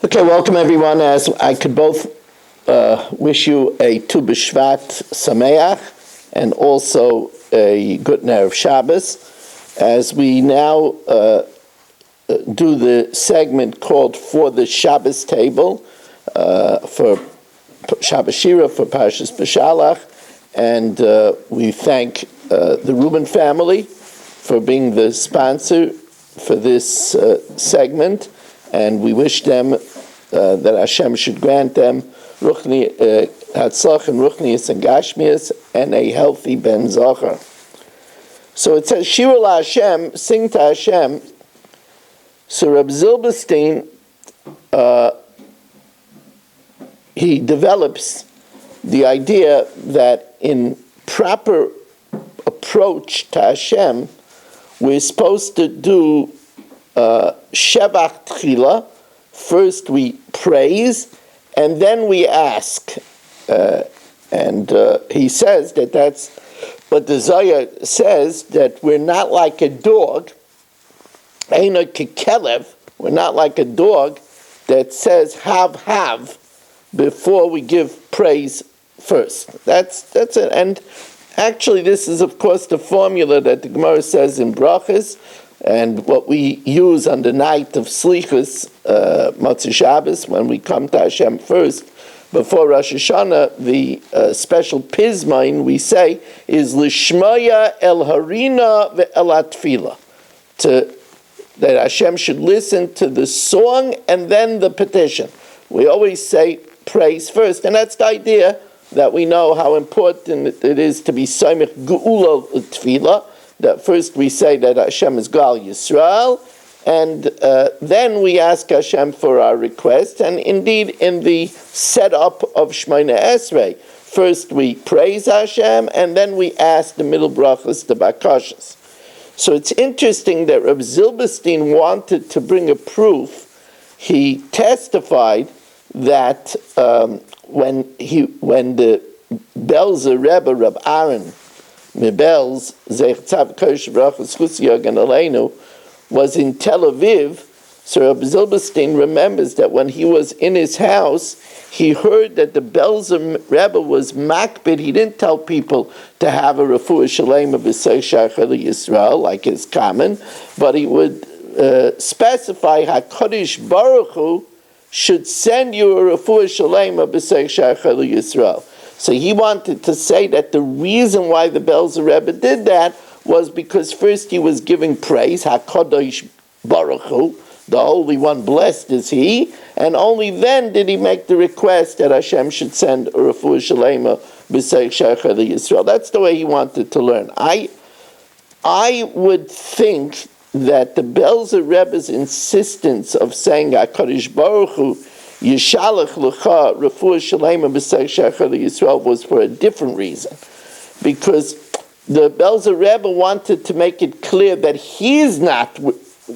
Okay, welcome everyone. As I could both wish you a Tu B'Shvat Sameach and also a good Erev Shabbos, as we now do the segment called For the Shabbos Table for Shabbos Shira, for Parshas Bshalach, and we thank the Reuben family for being the sponsor for this segment, and we wish them that Hashem should grant them Ruchni Hatzlach and Ruchnius and Gashmias and a healthy Ben Zachar. So it says, Shira La Hashem, sing to Hashem. So Reb Zilberstein, he develops the idea that in proper approach to Hashem, we're supposed to do Shevach Tchila. First we praise, and then we ask. And he says that that's what the Zohar says, that we're not like a dog, Eina Kekelev, we're not like a dog that says have, before we give praise first. That's it. And actually this is of course the formula that the Gemara says in Brachas, and what we use on the night of Slichus, Motzei Shabbos, when we come to Hashem first, before Rosh Hashanah, the special Pizmain we say is Lishmaya El Harina Ve'el Atfila, that Hashem should listen to the song and then the petition. We always say praise first, and that's the idea that we know how important it is to be Soimich Geula Tefillah. That first we say that Hashem is Gal Yisrael, and then we ask Hashem for our request. And indeed, in the setup of Shemona Esrei, first we praise Hashem, and then we ask the middle brachas, the bakashas. So it's interesting that Reb Zilberstein wanted to bring a proof. He testified that when the Belzer Rebbe, Reb Aaron Mibel's Zeichtzav Kosh Brachas Chusiyag and Aleinu was in Tel Aviv, so Reb Zilberstein remembers that when he was in his house, he heard that the Belzer Rebbe was makbid. He didn't tell people to have a refuah shalema b'sei shachar Yisrael like is common, but he would specify HaKadosh Baruch Hu should send you a refuah shalema b'sei shachar Yisrael. So he wanted to say that the reason why the Belzer Rebbe did that was because first he was giving praise, HaKadosh Baruch Hu, the Holy One, blessed is He, and only then did he make the request that Hashem should send a refuah shalema b'sei shachar Yisrael. That's the way he wanted to learn. I would think that the Belzer Rebbe's insistence of saying HaKadosh Baruch Hu Yishalach L'cha Refuah Shalema B'sei Shachar Yisrael was for a different reason, because the Belzer Rebbe wanted to make it clear that he's not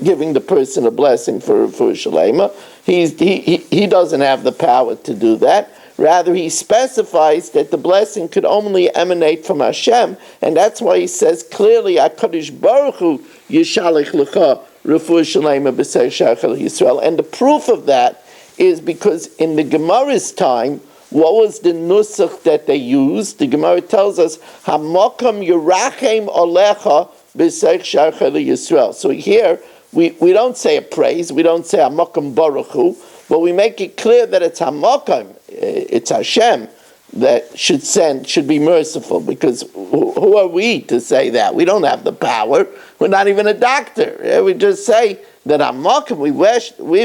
giving the person a blessing for Refuah Shalema. He doesn't have the power to do that. Rather, he specifies that the blessing could only emanate from Hashem, and that's why he says clearly HaKadosh Baruch Hu Yishalach L'cha Refuah Shalema B'sei Shachar Yisrael. And the proof of that is because in the Gemara's time, what was the nusach that they used? The Gemara tells us, Hamakam Yerachem Olecha B'sei Shachar Yisrael. So here, we don't say a praise, we don't say Hamakam Baruch Hu, but we make it clear that it's Hamakam, it's Hashem that should be merciful, because who are we to say that? We don't have the power. We're not even a doctor. We just say that Hamakim, we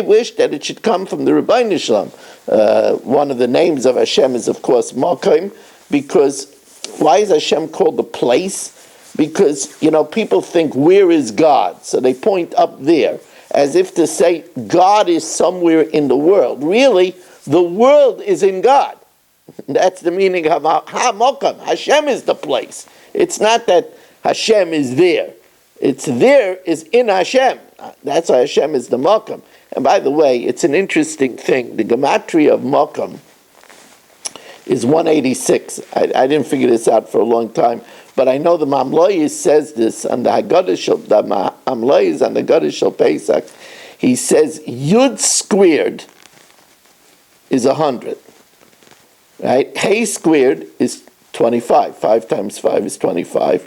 wish that it should come from the Rebbeinu Shalom. One of the names of Hashem is, of course, Makim, because why is Hashem called the place? Because, people think, where is God? So they point up there, as if to say, God is somewhere in the world. Really, the world is in God. That's the meaning of Hamakim. Hashem is the place. It's not that Hashem is there. It's there is in Hashem. That's why Hashem is the Makam. And by the way, it's an interesting thing. The gematria of Makam is 186. I didn't figure this out for a long time, but I know the Mamloyis says this on the Haggadah Shel Mamloyis on the Haggadah Shel Pesach. He says Yud squared is 100. Right? Hey squared is 25. 5 times 5 is 25.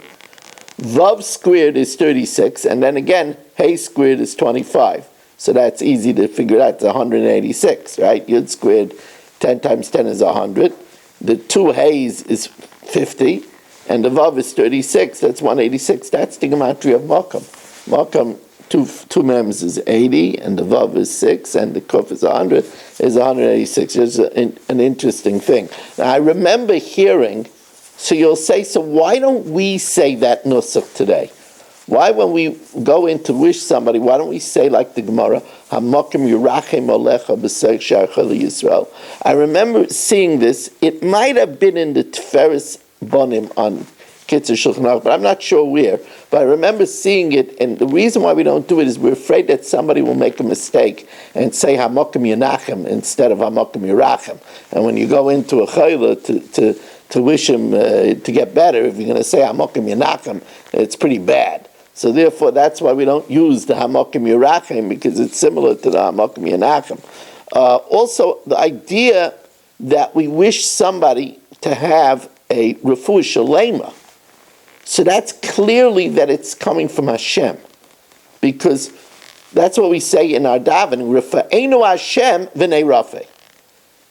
Vav squared is 36. And then again, hey squared is 25. So that's easy to figure out. It's 186, right? Yud squared, 10 times 10 is 100. The 2 hays is 50. And the vav is 36. That's 186. That's the gematria of makam. Makam, two mems is 80, and the vav is 6, and the kuf is 100, is 186. It's an interesting thing. Now, I remember hearing, so you'll say, so why don't we say that nusach today? Why, when we go in to wish somebody, why don't we say like the Gemara, Hamakim Yirachem Alecha B'Seich Sharcha Yisrael? I remember seeing this. It might have been in the Tiferes Bonim on Kitzur Shulchan Aruch, but I'm not sure where. But I remember seeing it, and the reason why we don't do it is we're afraid that somebody will make a mistake and say Hamakim Yinachem instead of Hamakim Yirachem. And when you go into a chayla to wish him to get better, if you're going to say Hamakim Yinachem, it's pretty bad. So therefore, that's why we don't use the Hamakim Yirachem, because it's similar to the Hamakim Yinachem. Also, the idea that we wish somebody to have a refuah shalema, so that's clearly that it's coming from Hashem, because that's what we say in our davening, Rafa'enu Hashem v'nei Rafeh.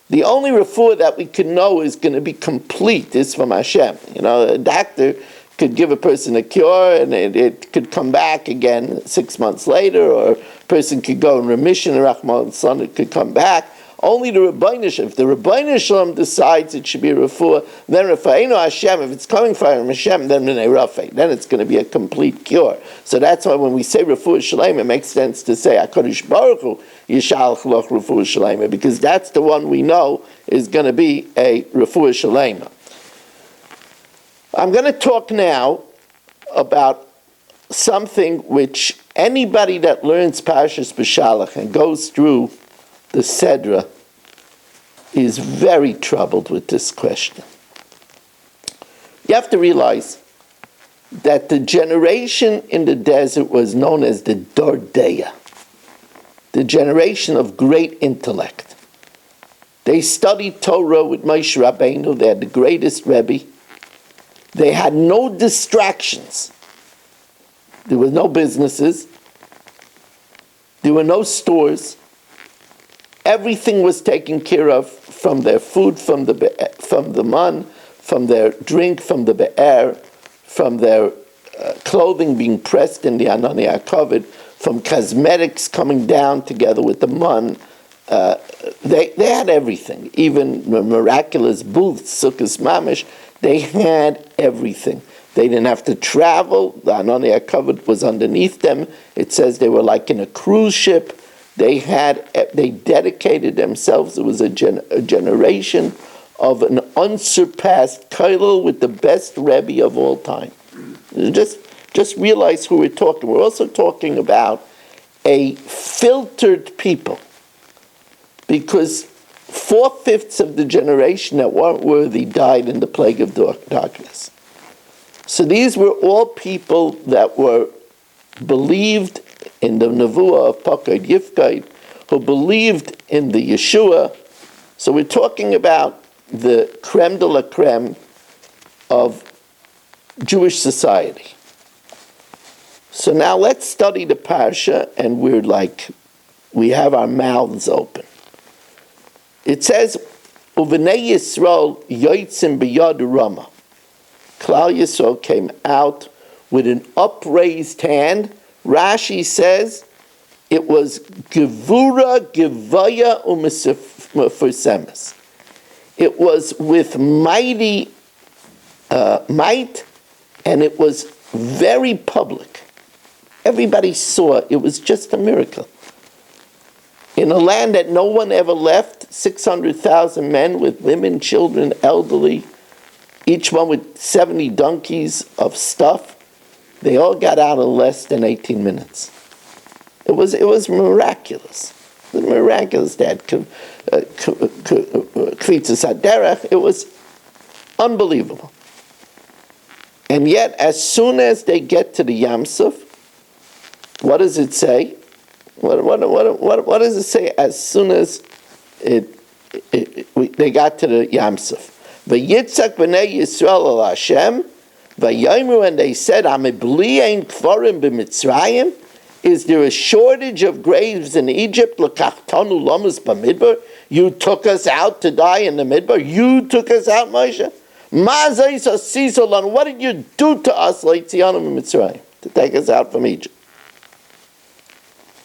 The only refuah that we can know is going to be complete is from Hashem. You know, a doctor could give a person a cure and it could come back again 6 months later, or a person could go in remission, Rahman Son, it could come back. Only the Rebbeinu Shalom, if the Rebbeinu Shalom decides it should be a refuah, then Rafa'enu Hashem, if it's coming from Hashem, then B'nei Rafeh, then it's going to be a complete cure. So that's why when we say refuah shalema, it makes sense to say HaKadosh Baruch Hu Yishalach Loch refuah shalema, because that's the one we know is going to be a refuah shalema. I'm going to talk now about something which anybody that learns Parshas Bshalach and goes through the Sedra is very troubled with this question. You have to realize that the generation in the desert was known as the Dordeya, the generation of great intellect. They studied Torah with Moshe Rabbeinu. They had the greatest Rebbe. They had no distractions. There were no businesses. There were no stores. Everything was taken care of, from their food, from the man, from their drink, from the be'er, from their clothing being pressed in the Anani HaKavod, from cosmetics coming down together with the man. They had everything, even miraculous booths, Sukkos Mamish. They had everything. They didn't have to travel. The Anani HaKavod was underneath them. It says they were like in a cruise ship. They dedicated themselves. It was a generation of an unsurpassed kollel with the best Rebbe of all time. Just realize who we're talking. We're also talking about a filtered people, because 4/5 of the generation that weren't worthy died in the plague of darkness. So these were all people that were believed in the Nevuah of Pakad Yifkaid, who believed in the Yeshua. So we're talking about the creme de la creme of Jewish society. So now let's study the Parsha, and we have our mouths open. It says, Uvenei Yisrael yoitzim b'yad Rama. Klal Yisrael came out with an upraised hand. Rashi says it was Gevura, Gevaya, U'Meforsemes. It was with mighty might, and it was very public. Everybody saw it. It was just a miracle. In a land that no one ever left, 600,000 men with women, children, elderly, each one with 70 donkeys of stuff. They all got out in less than 18 minutes. It was miraculous. It was miraculous. They had Kvitzas Haderech. It was unbelievable. And yet, as soon as they get to the Yam Suf, what does it say? What does it say as soon as it they got to the Yamsuf. V'yitzak b'nei Yisrael al Hashem, v'yomru, and they said, Amibli ein kforim b'Mitzrayim? Is there a shortage of graves in Egypt? L'kachtanu lamas b'midbar? You took us out to die in the midbar? You took us out, Moshe? What did you do to us, Leitzianu b'Mitzrayim, to take us out from Egypt?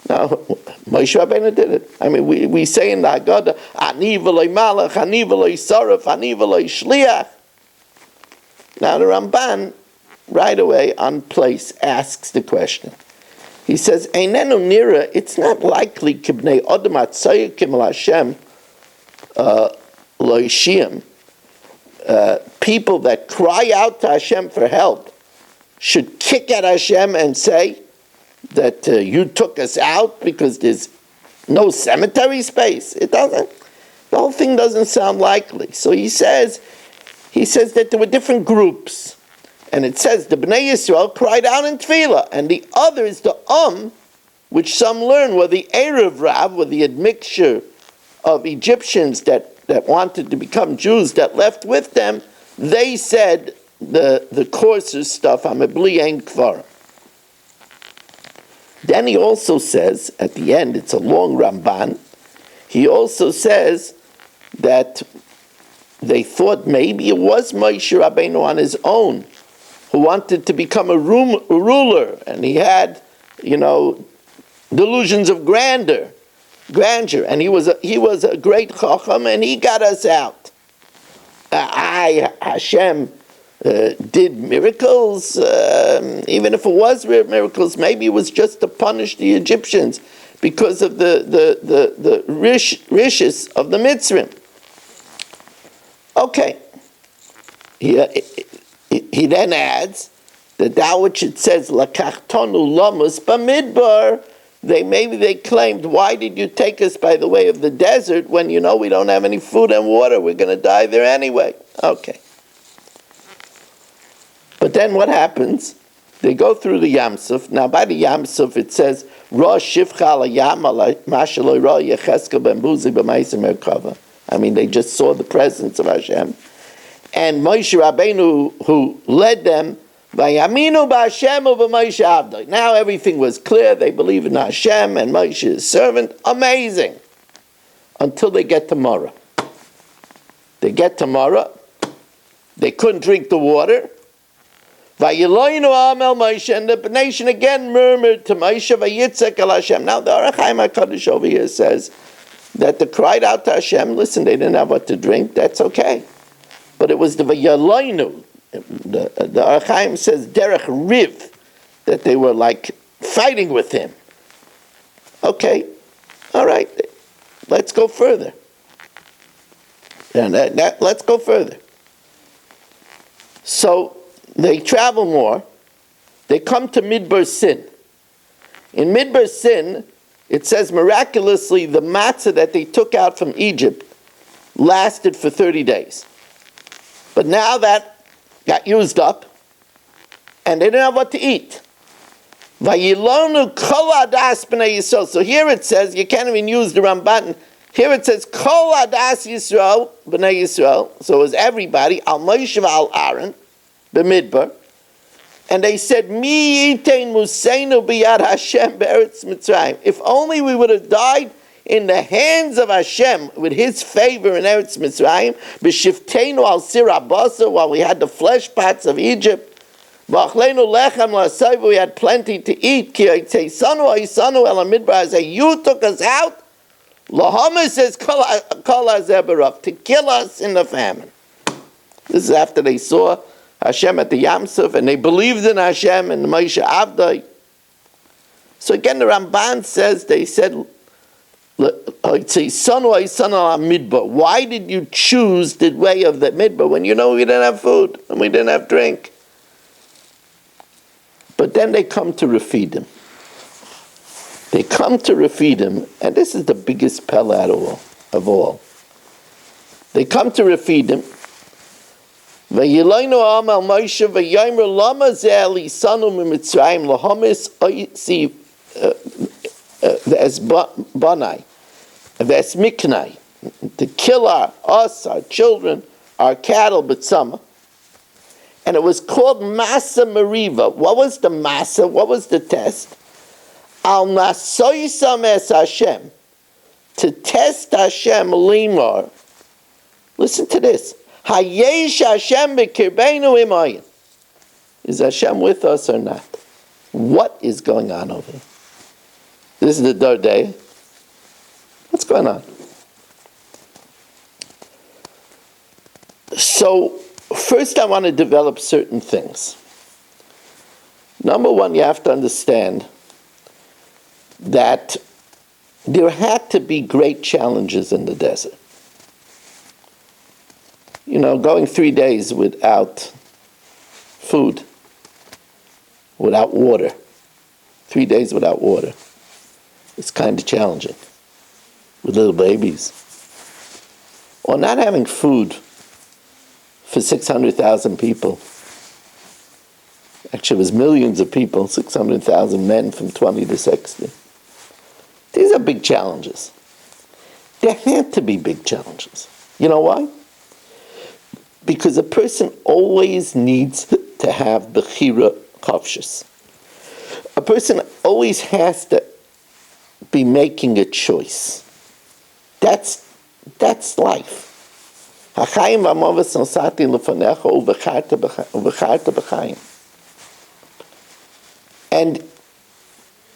Now, Moshe Rabbeinu did it. I mean, we say in the Haggadah, Ani v'loi malach, Ani v'loi saraf, Ani v'loi shliach. Now the Ramban, right away on place, asks the question. He says, Einenu nira, it's not likely kibnei odom atzayikim al Hashem loishim. People that cry out to Hashem for help should kick at Hashem and say that you took us out because there's no cemetery space. It doesn't. The whole thing doesn't sound likely. So he says that there were different groups. And it says the Bnei Yisrael cried out in tefillah, and the others, the which some learn were the Erev Rav, were the admixture of Egyptians that wanted to become Jews that left with them. They said the coarser stuff, Amibli ein kfarim. Then he also says, at the end, it's a long Ramban, he also says that they thought maybe it was Moshe Rabbeinu on his own who wanted to become a ruler, and he had, delusions of grandeur, and he was a great chacham, and he got us out. Hashem did miracles, even if it was miracles, maybe it was just to punish the Egyptians because of the riches of the Mitzrim. Okay. He then adds that which it says lakachtonu lamus b'midbar. They claimed, why did you take us by the way of the desert when we don't have any food and water? We're going to die there anyway. Okay. But then what happens? They go through the Yamsuf. Now by the Yamsuf it says Rosh Shivcha al Yam Mashaloi Ra Yecheska Ben Buzi B'Maisim Merkava. I mean, they just saw the presence of Hashem. And Moshe Rabbeinu, who led them, Vayaminu b'Hashem u'b'Moshe Avdoi. Now everything was clear. They believe in Hashem and Moshe, his servant. Amazing. Until they get to Marah. They get to Marah. They couldn't drink the water. Vayiloinu Amel Moshe, and the nation again murmured to Moshe, Vayitzek el Hashem. Now the Orach Chaim HaKadosh over here says that they cried out to Hashem. Listen, they didn't have what to drink. That's okay. But it was the Vayiloinu. The Orach Chaim says Derech Riv, that they were like fighting with him. Okay, all right, let's go further. And let's go further. So they travel more. They come to Midbar Sin. In Midbar Sin, it says miraculously the matzah that they took out from Egypt lasted for 30 days. But now that got used up, and they didn't have what to eat. Vayilonu kol adas b'nei Yisrael. So here it says, you can't even use the Ramban. Here it says, kol adas Yisrael, b'nei Yisrael. So it was everybody, al Moshe v'al Aaron, b'midbar. And they said, mi yitein museinu b'yad Hashem be'eretz Mitzrayim. If only we would have died in the hands of Hashem, with His favor in Eretz Mitzrayim, b'shifteinu al sir abasa, while we had the flesh pots of Egypt, v'achleinu lechem l'asayv, we had plenty to eat, ki yitzesanu ha'isanu el ha'midbar, you took us out, l'hamas says kol hazeh b'rav, to kill us in the famine. This is after they saw Hashem at the Yamsuf, and they believed in Hashem and Moshe Avdai. So again, the Ramban says, they said, why did you choose the way of the midbar when we didn't have food and we didn't have drink? But then they come to Refidim. They come to Refidim, and this is the biggest pella of all. They come to Refidim. Vayilaynu amal Moshe vayomer lama zeh lisanu mimitzrayim lahamis oitzi v'es banai. Ves miknai. to kill us, our children, our cattle, but some. And it was called Masa Meriva. What was the Masa? What was the test? Al Nasoisam es Hashem. To test Hashem limar. Listen to this. Hayesh Hashem b'kirbeinu imayin. Is Hashem with us or not? What is going on over here? This is the third day. What's going on? So, first I want to develop certain things. Number one, you have to understand that there had to be great challenges in the desert. You know, going 3 days without food, without water, 3 days without water, it's kind of challenging with little babies. Or not having food for 600,000 people. Actually, it was millions of people, 600,000 men from 20 to 60. These are big challenges. There had to be big challenges. You know why? Because a person always needs to have bechira chafshus. A person always has to be making a choice. That's life. And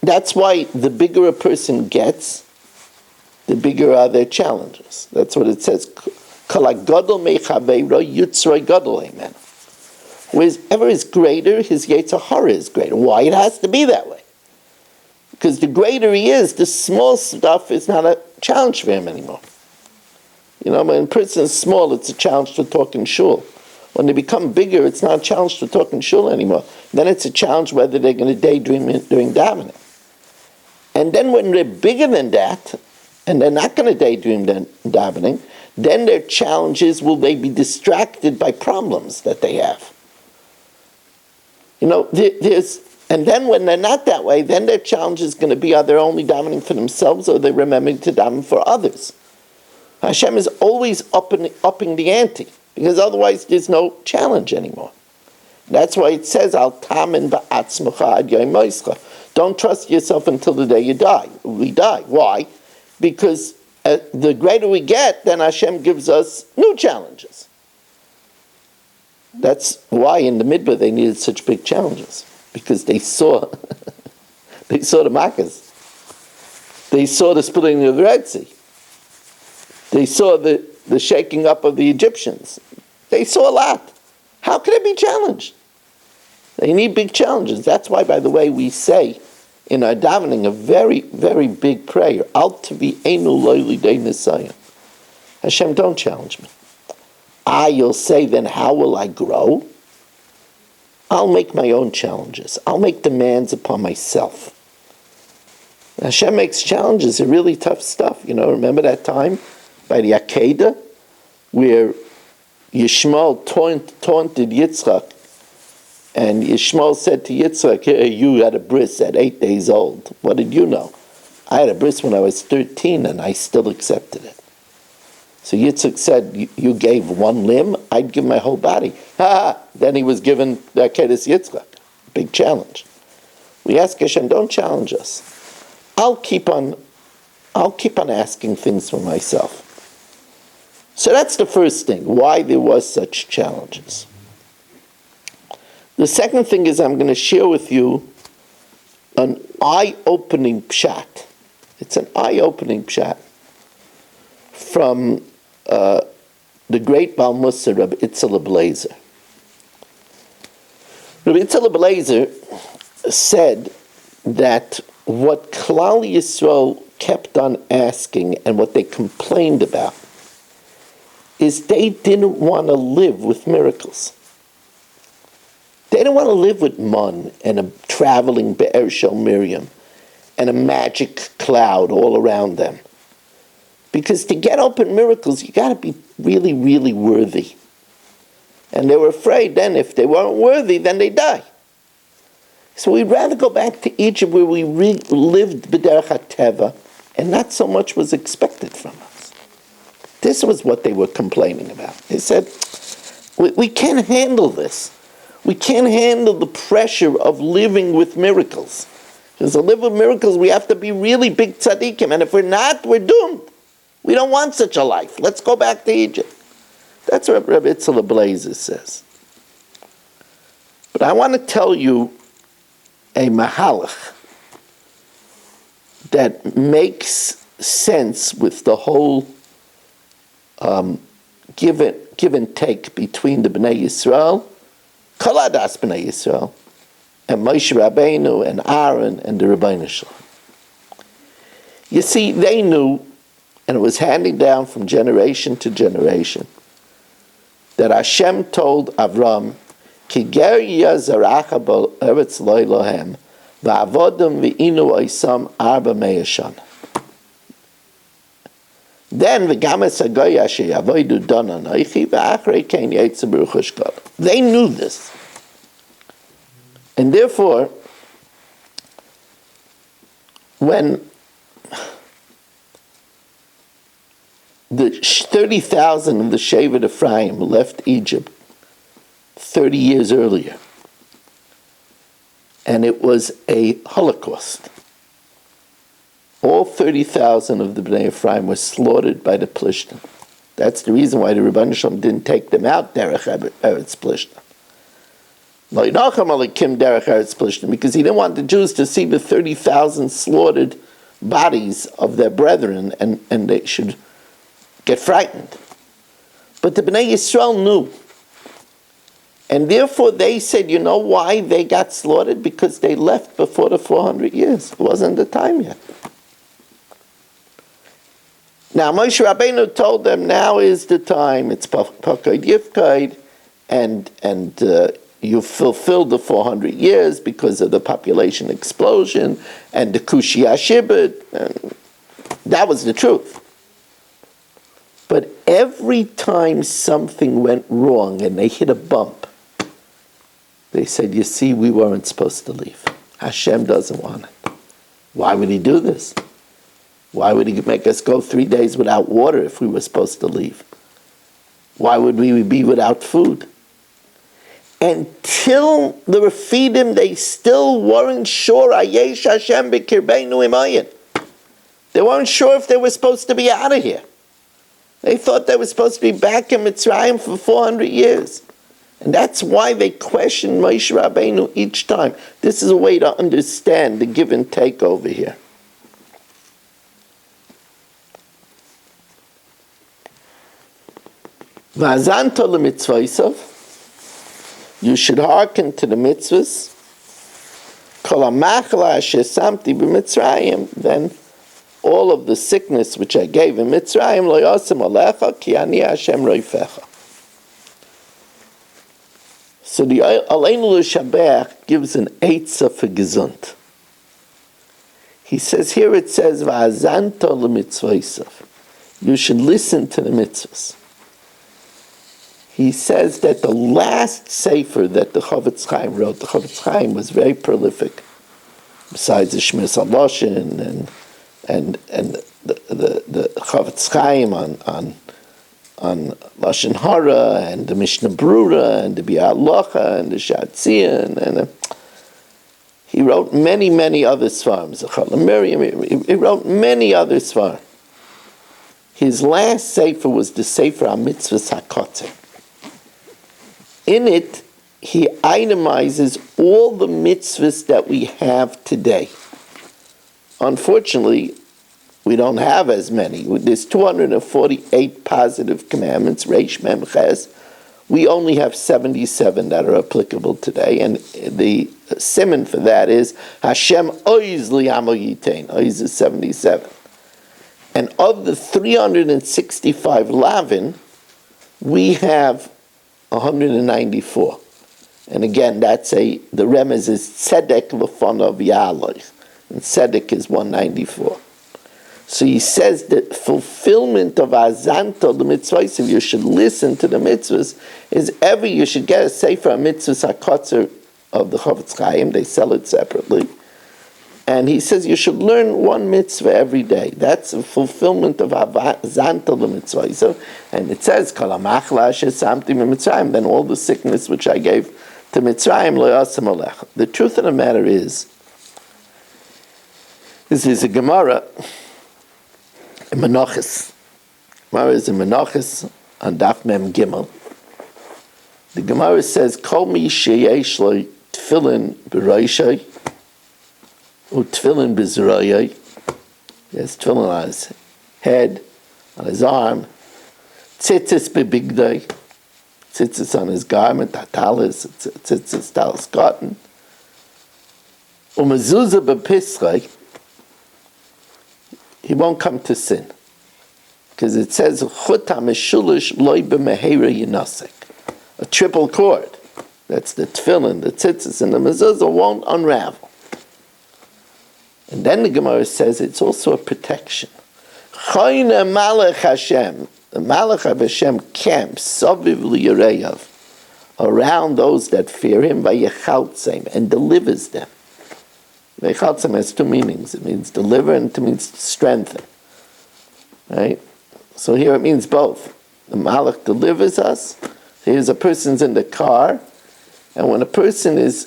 that's why the bigger a person gets, the bigger are their challenges. That's what it says. Whoever is greater, his yetzer hara is greater. Why? It has to be that way. Because the greater he is, the small stuff is not a challenge for him anymore. You know, when a person is small, it's a challenge to talk in shul. When they become bigger, it's not a challenge to talk in shul anymore. Then it's a challenge whether they're going to daydream during davening. And then when they're bigger than that, and they're not going to daydream davening, then their challenge is, will they be distracted by problems that they have? You know, and then when they're not that way, then their challenge is going to be, are they only davening for themselves, or are they remembering to daven for others? Hashem is always upping the ante, because otherwise there's no challenge anymore. That's why it says, Al tamin ba'atzmecha ad yom moischa. Don't trust yourself until the day you die. We die. Why? Because the greater we get, then Hashem gives us new challenges. That's why in the Midbar they needed such big challenges, because they saw the Makkahs. They saw the splitting of the Red Sea. They saw the shaking up of the Egyptians. They saw a lot. How could it be challenged? They need big challenges. That's why, by the way, we say in our davening a very, very big prayer, Al Tavi'enu lo lidei nisayim. Hashem, don't challenge me. You'll say, then how will I grow? I'll make my own challenges. I'll make demands upon myself. Hashem makes challenges, are really tough stuff. You know, remember that time by the Akedah, where Yishmael taunted Yitzchak, and Yishmael said to Yitzchak, hey, you had a bris at 8 days old. What did you know? I had a bris when I was 13, and I still accepted it. So Yitzchak said, you gave one limb, I'd give my whole body. Then he was given the Akedah Yitzchak. Big challenge. We ask Hashem, don't challenge us. I'll keep on asking things for myself. So that's the first thing, why there was such challenges. The second thing is I'm going to share with you an eye-opening pshat. It's an eye-opening pshat from the great Baal Mussar, Rabbi Itzel Ablazer. Rabbi Itzel Ablazer said that what Klal Yisrael kept on asking and what they complained about is they didn't want to live with miracles. They didn't want to live with mun and a traveling Be'er Shel Miriam and a magic cloud all around them. Because to get open miracles, you got to be really, really worthy. And they were afraid then if they weren't worthy, then they die. So we'd rather go back to Egypt where we lived b'derech hateva and not so much was expected from us. This was what they were complaining about. They said, we can't handle this. We can't handle the pressure of living with miracles. Because to live with miracles, we have to be really big tzaddikim. And if we're not, we're doomed. We don't want such a life. Let's go back to Egypt. That's what Rabbi Itzhak Blazes says. But I want to tell you a mahalach that makes sense with the whole give and take between the Bnei Yisrael, Kol Adas Bnei Yisrael, and Moshe Rabbeinu and Aaron and the Rebbeinu Shalom. You see, they knew, and it was handing down from generation to generation, that Hashem told Avram, Ki ger yazaracha b'eretz lo Elohem, v'avodem v'inu oisam arba mea shana. Then v'games hagoy asher yavodu don anoichi v'achrei ken yetze b'ruch hashkol. They knew this. And therefore, when the 30,000 of the Shevet Ephraim left Egypt 30 years earlier, and it was a Holocaust. All 30,000 of the Bnei Ephraim were slaughtered by the Plishtim. That's the reason why the Rebbeinu Shalom didn't take them out derech Eretz Plishtim. Because he didn't want the Jews to see the 30,000 slaughtered bodies of their brethren, and they should get frightened. But the Bnei Yisrael knew. And therefore they said, you know why they got slaughtered? Because they left before the 400 years. It wasn't the time yet. Now Moshe Rabbeinu told them, now is the time. It's Pakod Yifkaid, and you fulfilled the 400 years because of the population explosion and the Kushi Ashibit. That was the truth. But every time something went wrong and they hit a bump, they said, you see, we weren't supposed to leave. Hashem doesn't want it. Why would he do this? Why would he make us go 3 days without water if we were supposed to leave? Why would we be without food? Until the Refidim, they still weren't sure. Ayesh Hashem b'kirbeinu imayin. They weren't sure if they were supposed to be out of here. They thought they were supposed to be back in Mitzrayim for 400 years. And that's why they questioned Moshe Rabbeinu each time. This is a way to understand the give and take over here. V'azanto l'mitzvaysav, you should hearken to the mitzvahs. Kol ha'machla asher samti b'Mitzrayim, then all of the sickness which I gave in Mitzrayim, lo yosem alecha, ki ani Hashem roifecha. So the Aleinu L'Shabach gives an eitzah for gesund. He says, here it says, v'azanto l'mitzvaysav. You should listen to the mitzvahs. He says that the last sefer that the Chavetz Chaim wrote, the Chavetz Chaim was very prolific, besides the Shmiras HaLashon and the Chavetz Chaim on Lashon Hara and the Mishnah Brura and the Bshalach and the Shatzion, and he wrote many other svarim. He wrote many other svarim. His last sefer was the Sefer HaMitzvahs HaKotzer. In it, he itemizes all the mitzvahs that we have today. Unfortunately, we don't have as many. There's 248 positive commandments, Reish Mem Ches. We only have 77 that are applicable today, and the siman for that is Hashem Oiz Li'amo Yitein. Oiz is 77. And of the 365 lavin, we have 194. And again, the remez is Tzedek L'Fonav Ya'aloich. And Tzedek is 194. So he says that fulfillment of Azanto, the mitzvahs, if you should listen to the mitzvahs, is you should get a Sefer HaMitzvahs HaKotzer of the Chavetz Chaim. They sell it separately. And he says you should learn one mitzvah every day. That's a fulfillment of Zantal the mitzvah. So, and it says, then all the sickness which I gave to Mitzrayim, lo yasam olech. The truth of the matter is, this is a Gemara in Menachos. Gemara is in Menachos on Daf Mem Gimel. The Gemara says, Kol mi sheyesh lo tefillin b'roshai, Tefillin b'zrayai. He has tefillin on his head, on his arm. Tzitzis b'bigdai. Tzitzis on his garment, talis, tzitzis, talis cotton. Umezuzah b'pisrei. He won't come to sin. Because it says, Chut ha-meshulish loy b'mehera yinasek. A triple cord. That's the tefillin, the tzitzis, and the mezuzah won't unravel. And then the Gemara says it's also a protection. Chayne Malach Hashem, the Malach of Hashem camps Saviv Liyareyav, around those that fear him, Vayechaltzem, and delivers them. Vayechaltzem has two meanings. It means deliver and it means strengthen. Right? So here it means both. The Malach delivers us. Here's a person's in the car, and when a person is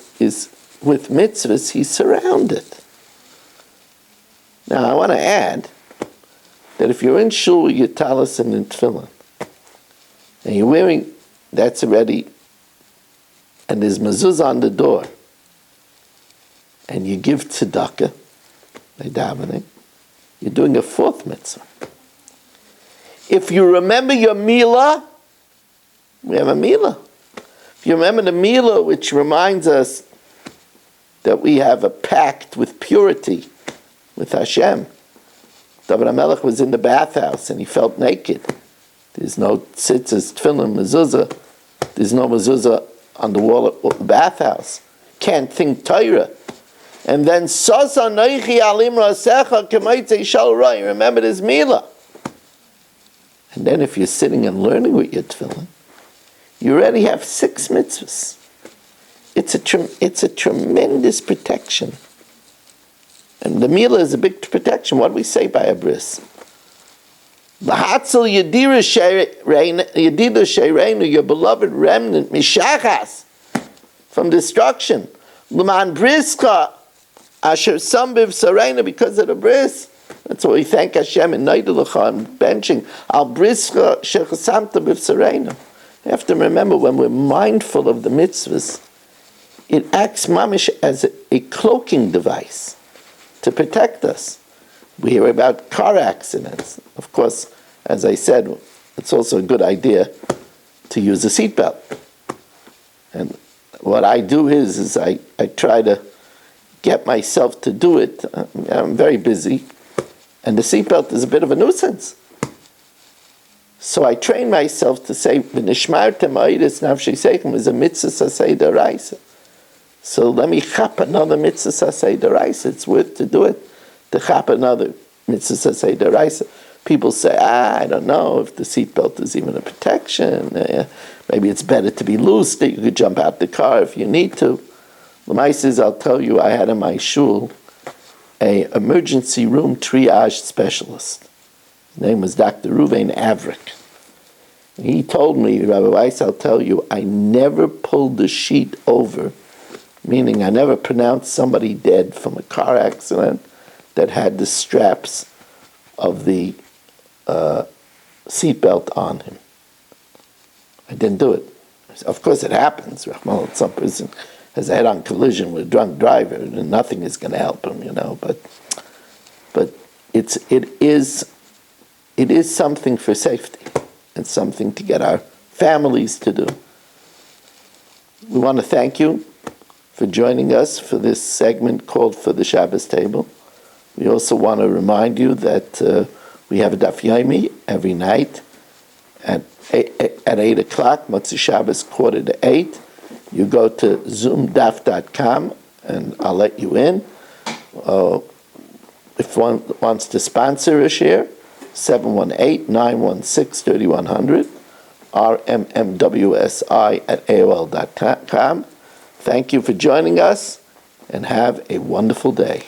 with mitzvahs, he's surrounded. Now, I want to add that if you're in shul with your talis and in tefillin, and you're wearing, that's already, and there's mezuzah on the door, and you give tzedakah, by davening, you're doing a fourth mitzvah. If you remember your milah, we have a milah. If you remember the milah, which reminds us that we have a pact with purity, with Hashem. David HaMelech was in the bathhouse and he felt naked. There's no tzitzis, tefillin, mezuzah. There's no mezuzah on the wall of the bathhouse. Can't think Torah. And then Sosa Noichi Alim Rasecha Kemaitze Shalroi. Remember this milah. And then if you're sitting and learning with your tefillin, you already have 6 mitzvahs. It's a tremendous protection. And the milah is a big protection. What do we say by a bris? L'hatzel yedira shereinu, your beloved remnant, mishachas, from destruction. L'man briska, asher sambiv sareinu, because of the bris. That's why we thank Hashem in Neidelecha and benching. Al briska shechasamta biv sareinu. You have to remember, when we're mindful of the mitzvahs, it acts mamish as a cloaking device to protect us. We hear about car accidents. Of course, as I said, it's also a good idea to use a seatbelt. And what I do is I try to get myself to do it. I'm very busy, and the seatbelt is a bit of a nuisance. So I train myself to say, "V'nishmartem ha'idus nafshei seichem" is a mitzvah sasei d'oraisa. So let me chap another mitzvah sasei d'oraisa. It's worth to do it, to chap another mitzvah sasei d'oraisa. People say, I don't know if the seatbelt is even a protection. Maybe it's better to be loose, that you could jump out the car if you need to. L'maises, I'll tell you, I had in my shul a emergency room triage specialist. His name was Dr. Ruvain Avrik. He told me, Rabbi Weiss, I'll tell you, I never pulled the sheet over, meaning I never pronounced somebody dead from a car accident that had the straps of the seatbelt on him. I didn't do it. Of course it happens. Some person has a head-on collision with a drunk driver and nothing is going to help him, but it is something for safety. It's something to get our families to do. We want to thank you for joining us for this segment called For the Shabbos Table. We also want to remind you that we have a Daf Yomi every night at 8 o'clock, Motzei Shabbos, 7:45. You go to zoomdaf.com and I'll let you in. If one wants to sponsor a share, 718-916-3100, rmmwsi@aol.com. Thank you for joining us and have a wonderful day.